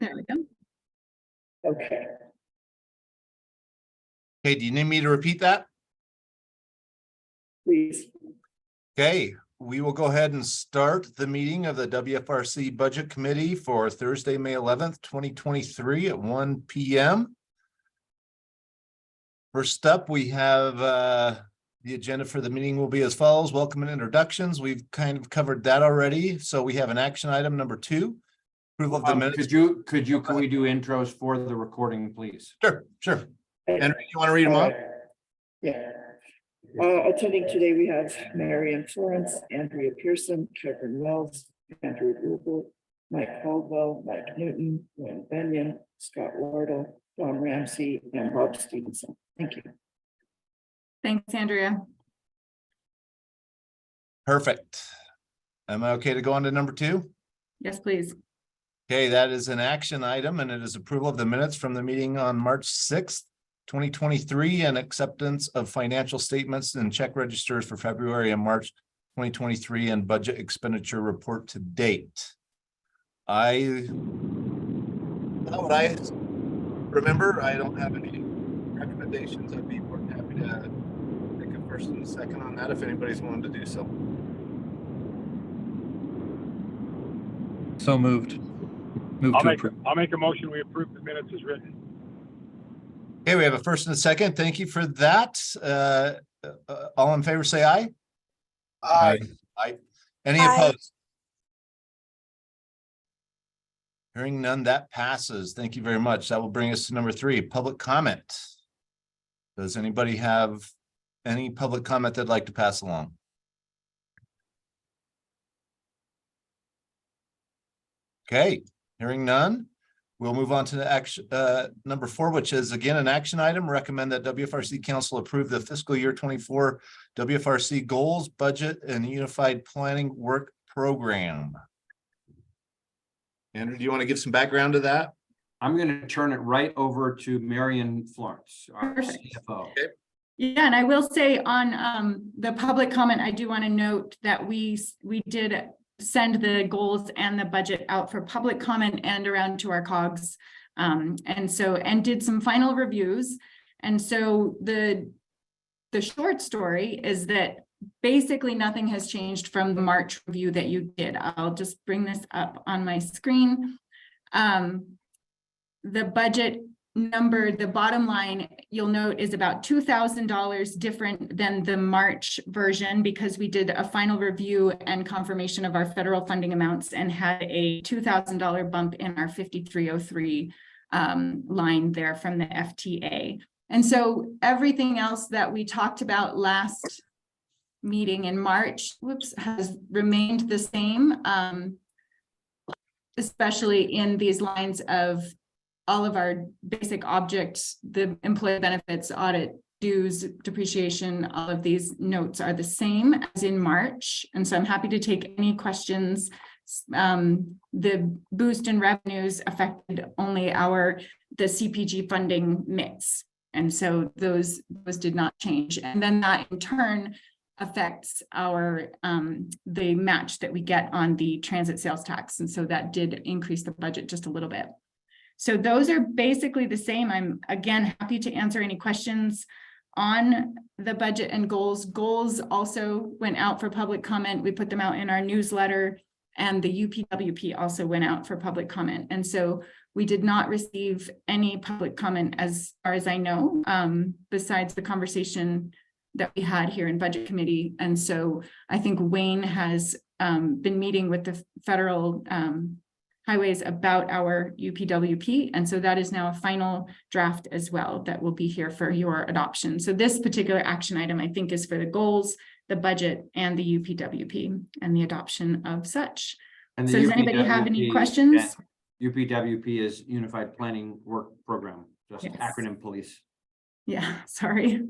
There we go. Okay. Okay, do you need me to repeat that? Please. Okay, we will go ahead and start the meeting of the WFRC Budget Committee for Thursday, May 11th, 2023 at 1 p.m. First up, we have the agenda for the meeting will be as follows. Welcome and introductions. We've kind of covered that already. So we have an action item number 2. Approval of the minutes. Can we do intros for the recording, please? Sure. Henry, you want to read them off? Yeah. Attending today, we have Marion Florence, Andrea Pearson, Kevin Wells, Andrew Rubel, Mike Caldwell, Mike Newton, Wayne Benyon, Scott Wardle, Don Ramsey, and Bob Stevenson. Thank you. Thanks, Andrea. Perfect. Am I okay to go on to number 2? Yes, please. Okay, that is an action item and it is approval of the minutes from the meeting on March 6th, 2023 and acceptance of financial statements and check registers for February and March 2023 and budget expenditure report to date. What I remember, I don't have any recommendations. I'd be more than happy to take a first and a second on that if anybody's wanted to do so. So moved. I'll make a motion. We approve the minutes as written. Okay, we have a first and a second. Thank you for that. All in favor, say aye. Aye. Aye. Any opposed? Hearing none, that passes. Thank you very much. That will bring us to number 3, public comment. Does anybody have any public comment they'd like to pass along? Okay, hearing none. We'll move on to the action, number 4, which is again an action item. Recommend that WFRC Council approve the fiscal year 24 WFRC goals, budget, and unified planning work program. Andrew, do you want to give some background to that? I'm going to turn it right over to Marion Florence, our Perfect. CFO. Okay. Yeah, and I will say on the public comment, I do want to note that we did send the goals and the budget out for public comment and around to our COGS. And did some final reviews. And so the short story is that basically nothing has changed from the March review that you did. I'll just bring this up on my screen. The budget number, the bottom line, you'll note, is about $2,000 different than the March version because we did a final review and confirmation of our federal funding amounts and had a $2,000 bump in our 5303 line there from the FTA. And so everything else that we talked about last meeting in March, has remained the same, especially in these lines of all of our basic objects, the employee benefits, audit, dues, depreciation, all of these notes are the same as in March. And so I'm happy to take any questions. The boost in revenues affected only the CPG funding mix. And so those did not change. And then that in turn affects our the match that we get on the transit sales tax. And so that did increase the budget just a little bit. So those are basically the same. I'm again happy to answer any questions on the budget and goals. Goals also went out for public comment. We put them out in our newsletter, and the UPWP also went out for public comment. And so we did not receive any public comment as far as I know, besides the conversation that we had here in Budget Committee. And so I think Wayne has been meeting with the federal highways about our UPWP. And so that is now a final draft as well that will be here for your adoption. So this particular action item, I think, is for the goals, the budget, and the UPWP and the adoption of such. And So does anybody have any questions? UPWP is Unified Planning Work Program, just Yes. acronym police. Yeah, sorry.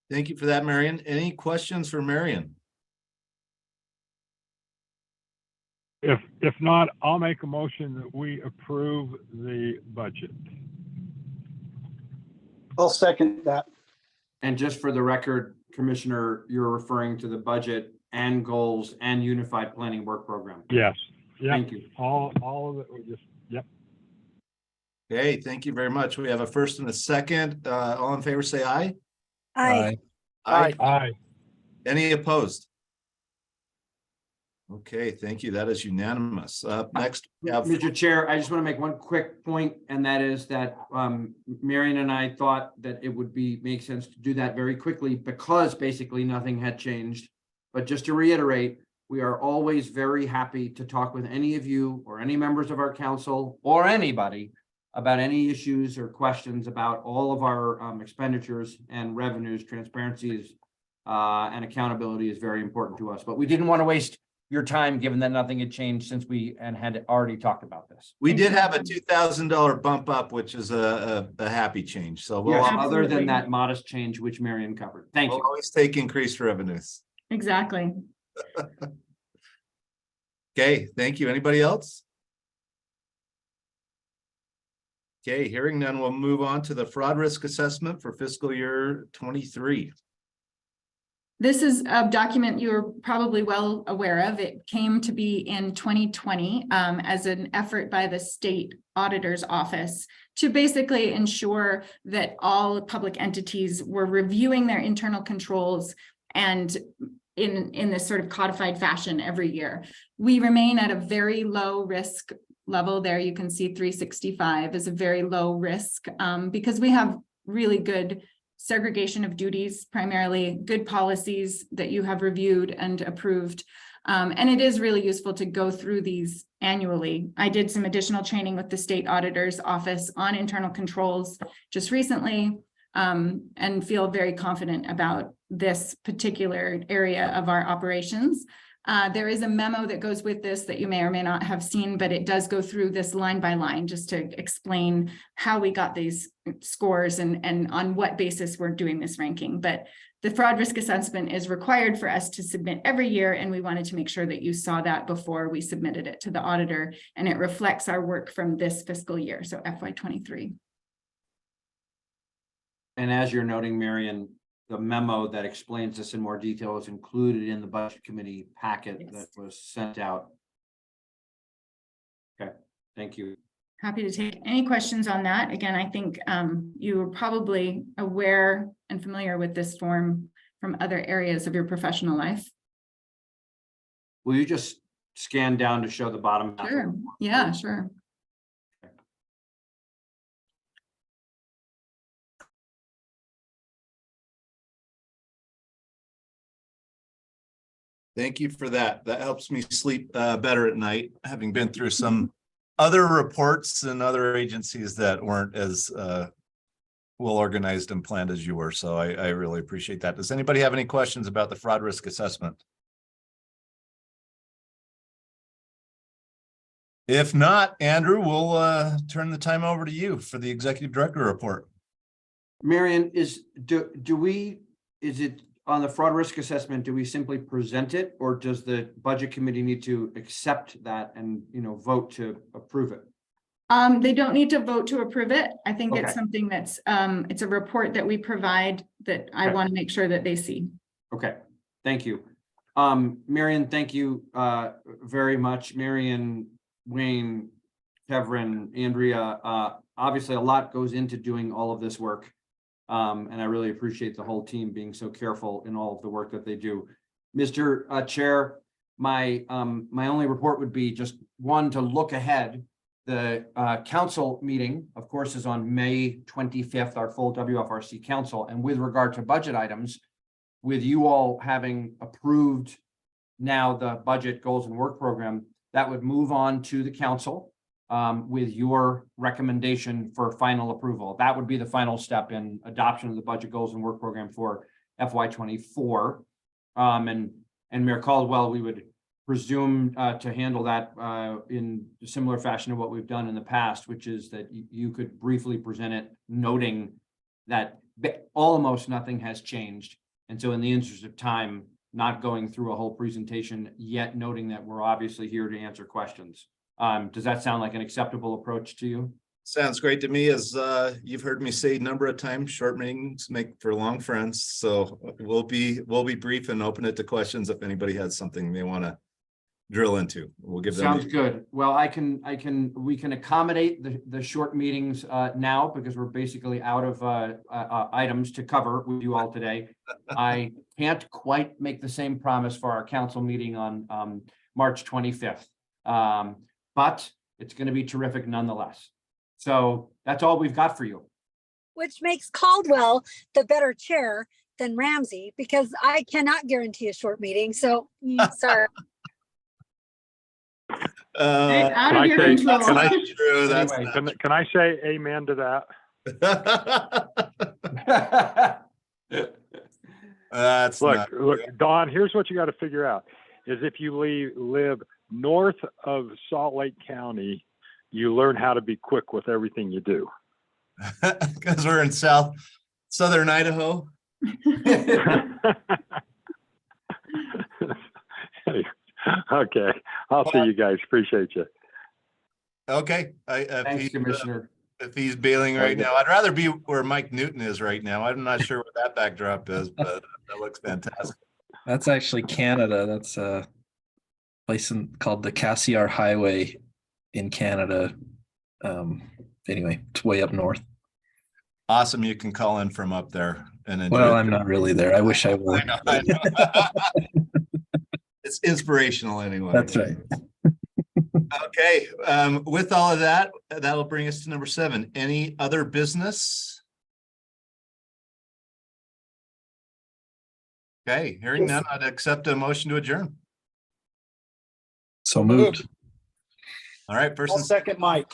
Thank you for that, Marion. Any questions for Marion? If not, I'll make a motion that we approve the budget. I'll second that. And just for the record, Commissioner, you're referring to the budget and goals and Unified Planning Work Program. Yes. Yeah, Thank you. all of it, we just, yep. Okay, thank you very much. We have a first and a second. All in favor, say aye. Aye. Aye. Aye. Any opposed? Okay, thank you. That is unanimous. Next, we have, Mr. Chair, I just want to make one quick point, and that is that Marion and I thought that it would make sense to do that very quickly because basically nothing had changed. But just to reiterate, we are always very happy to talk with any of you or any members of our council or anybody about any issues or questions about all of our expenditures and revenues. Transparency and accountability is very important to us, but we didn't want to waste your time, given that nothing had changed since we had already talked about this. we did have a $2,000 bump up, which is a happy change. So we'll, Yeah, al- other Absolutely. than that modest change, which Marion covered. Thank we'll you. always take increased revenues. Exactly. Okay, thank you. Anybody else? Okay, hearing none, we'll move on to the fraud risk assessment for fiscal year 23. This is a document you're probably well aware of. It came to be in 2020 as an effort by the state auditor's office to basically ensure that all public entities were reviewing their internal controls and in this sort of codified fashion every year. We remain at a very low risk level there. You can see 365 is a very low risk because we have really good segregation of duties, primarily good policies that you have reviewed and approved. And it is really useful to go through these annually. I did some additional training with the state auditor's office on internal controls just recently and feel very confident about this particular area of our operations. There is a memo that goes with this that you may or may not have seen, but it does go through this line by line just to explain how we got these scores and on what basis we're doing this ranking. But the fraud risk assessment is required for us to submit every year, and we wanted to make sure that you saw that before we submitted it to the auditor, and it reflects our work from this fiscal year, so FY23. And as you're noting, Marion, the memo that explains this in more detail is included in the budget committee packet Yes. that was sent out. Okay, thank you. Happy to take any questions on that. Again, I think you are probably aware and familiar with this form from other areas of your professional life. Will you just scan down to show the bottom? half of Sure. the form, Yeah, please? sure. Thank you for that. That helps me sleep better at night, having been through some other reports and other agencies that weren't as well organized and planned as you were. So I really appreciate that. Does anybody have any questions about the fraud risk assessment? If not, Andrew, we'll turn the time over to you for the executive director report. Marion, is it on the fraud risk assessment, do we simply present it, or does the budget committee need to accept that and, vote to approve it? They don't need to vote to approve it. I think it's Okay. something that's it's a report that we provide that I Okay. want to make sure that they see. Okay, thank you. Marion, thank you very much. Marion, Wayne, Kevin, Andrea, obviously a lot goes into doing all of this work. And I really appreciate the whole team being so careful in all of the work that they do. Mr. Chair, my only report would be just one to look ahead. The council meeting, of course, is on May 25th, our full WFRC council. And with regard to budget items, with you all having approved now the budget goals and work program, that would move on to the council with your recommendation for final approval. That would be the final step in adoption of the budget goals and work program for FY24. And Mayor Caldwell, we would presume to handle that in a similar fashion to what we've done in the past, which is that you could briefly present it, noting that almost nothing has changed. And so in the interest of time, not going through a whole presentation, yet noting that we're obviously here to answer questions. Does that sound like an acceptable approach to you? Sounds great to me. As you've heard me say a number of times, short meetings make for long friends. So we'll be brief and open it to questions if anybody has something they want to drill into. We'll give them. Sounds good. Well, we can accommodate the short meetings now because we're basically out of items to cover with you all today. I can't quite make the same promise for our council meeting on March 25th. But it's going to be terrific nonetheless. So that's all we've got for you. Which makes Caldwell the better chair than Ramsey, because I cannot guarantee a short meeting. So sorry. It's out Can of I your say- control. can I- True, that's Anyway. Can I say amen to that? That's not. Look, Don, here's what you got to figure out, is if you live north of Salt Lake County, you learn how to be quick with everything you do. Because we're in southern Idaho. Okay, I'll see you guys. Appreciate you. Okay. Thanks, Commissioner. If he's bailing right now, I'd rather be where Mike Newton is right now. I'm not sure what that backdrop is, but that looks fantastic. That's actually Canada. That's a place called the Cassiar Highway in Canada. Anyway, it's way up north. Awesome. You can call in from up there and enjoy. Well, I'm not really there. I wish I were. I know. It's inspirational anyway. That's right. Okay, with all of that, that'll bring us to number 7. Any other business? Okay, hearing none, I'd accept a motion to adjourn. So moved. All right, first I'll and second Mike.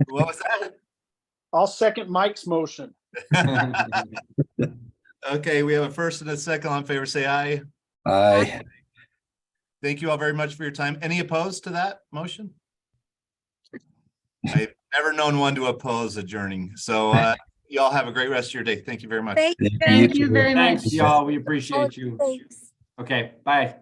what was that? I'll second Mike's motion. Okay, we have a first and a second. All in favor, say aye. Aye. Thank you all very much for your time. Any opposed to that motion? I've never known one to oppose adjourning. So y'all have a great rest of your day. Thank you very much. Thank you. Thank you very much. Thanks, y'all. We appreciate you. Thanks. Okay, bye.